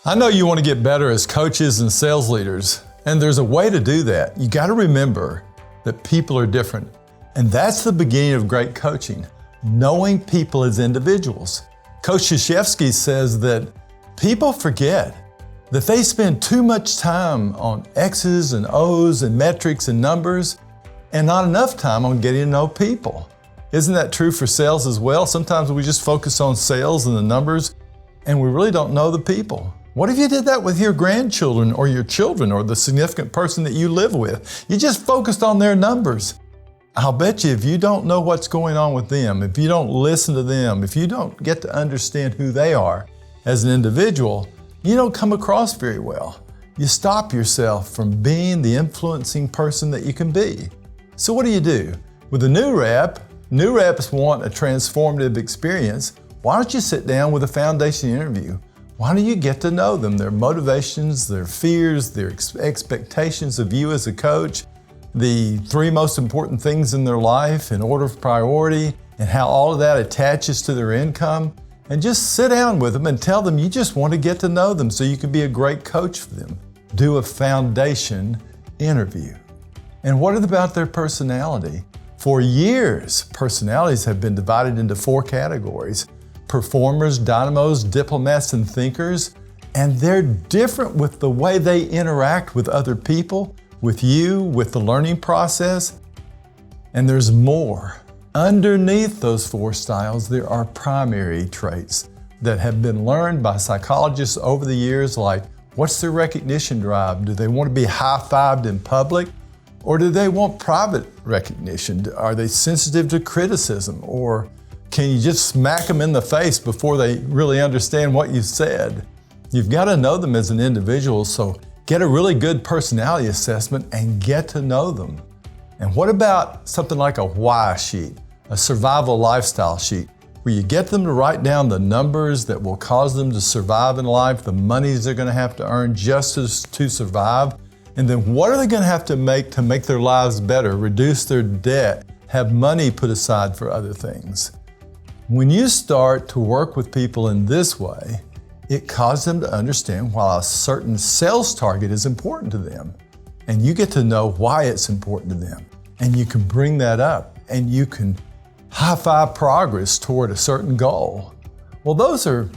I know you want to get better as coaches and sales leaders, and there's a way to do that. You got to remember that people are different, and that's the beginning of great coaching, knowing people as individuals. Coach Krzyzewski says that people forget that they spend too much time on X's and O's and metrics and numbers and not enough time on getting to know people. Isn't that true for sales as well? Sometimes we just focus on sales and the numbers and we really don't know the people. What if you did that with your grandchildren or your children or the significant person that you live with? You just focused on their numbers. I'll bet you if you don't know what's going on with them, if you don't listen to them, if you don't get to understand who they are as an individual, you don't come across very well. You stop yourself from being the influencing person that you can be. So what do? With a new reps want a transformative experience. Why don't you sit down with a foundation interview? Why don't you get to know them, their motivations, their fears, their expectations of you as a coach, the 3 most important things in their life in order of priority, and how all of that attaches to their income, and just sit down with them and tell them you just want to get to know them so you can be a great coach for them. Do a foundation interview. And what about their personality? For years, personalities have been divided into 4 categories: performers, dynamos, diplomats, and thinkers. And they're different with the way they interact with other people, with you, with the learning process. And there's more. Underneath those 4 styles, there are primary traits that have been learned by psychologists over the years, like what's their recognition drive? Do they want to be high-fived in public? Or do they want private recognition? Are they sensitive to criticism? Or can you just smack them in the face before they really understand what you've said? You've got to know them as an individual, so get a really good personality assessment and get to know them. And what about something like a why sheet, a survival lifestyle sheet, where you get them to write down the numbers that will cause them to survive in life, the monies they're going to have to earn just to survive, and then what are they going to have to make their lives better, reduce their debt, have money put aside for other things. When you start to work with people in this way, it causes them to understand why a certain sales target is important to them. And you get to know why it's important to them. And you can bring that up and you can high-five progress toward a certain goal. Well, those are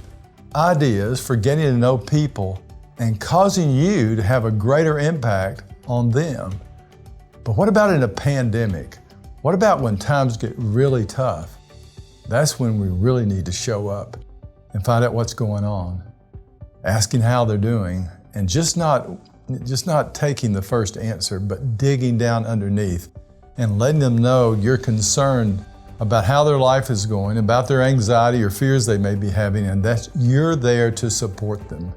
ideas for getting to know people and causing you to have a greater impact on them. But what about in a pandemic? What about when times get really tough? That's when we really need to show up and find out what's going on, asking how they're doing, and just not taking the first answer, but digging down underneath and letting them know you're concerned about how their life is going, about their anxiety or fears they may be having, and that you're there to support them.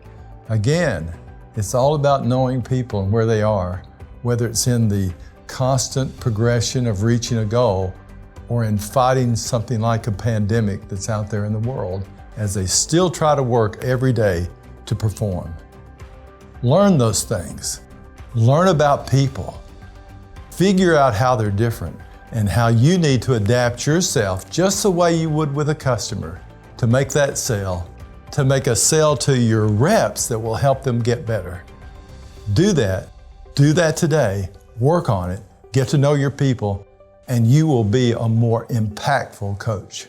Again, it's all about knowing people and where they are, whether it's in the constant progression of reaching a goal or in fighting something like a pandemic that's out there in the world as they still try to work every day to perform. Learn those things. Learn about people. Figure out how they're different and how you need to adapt yourself just the way you would with a customer to make that sale, to make a sale to your reps that will help them get better. Do that today, work on it, get to know your people, and you will be a more impactful coach.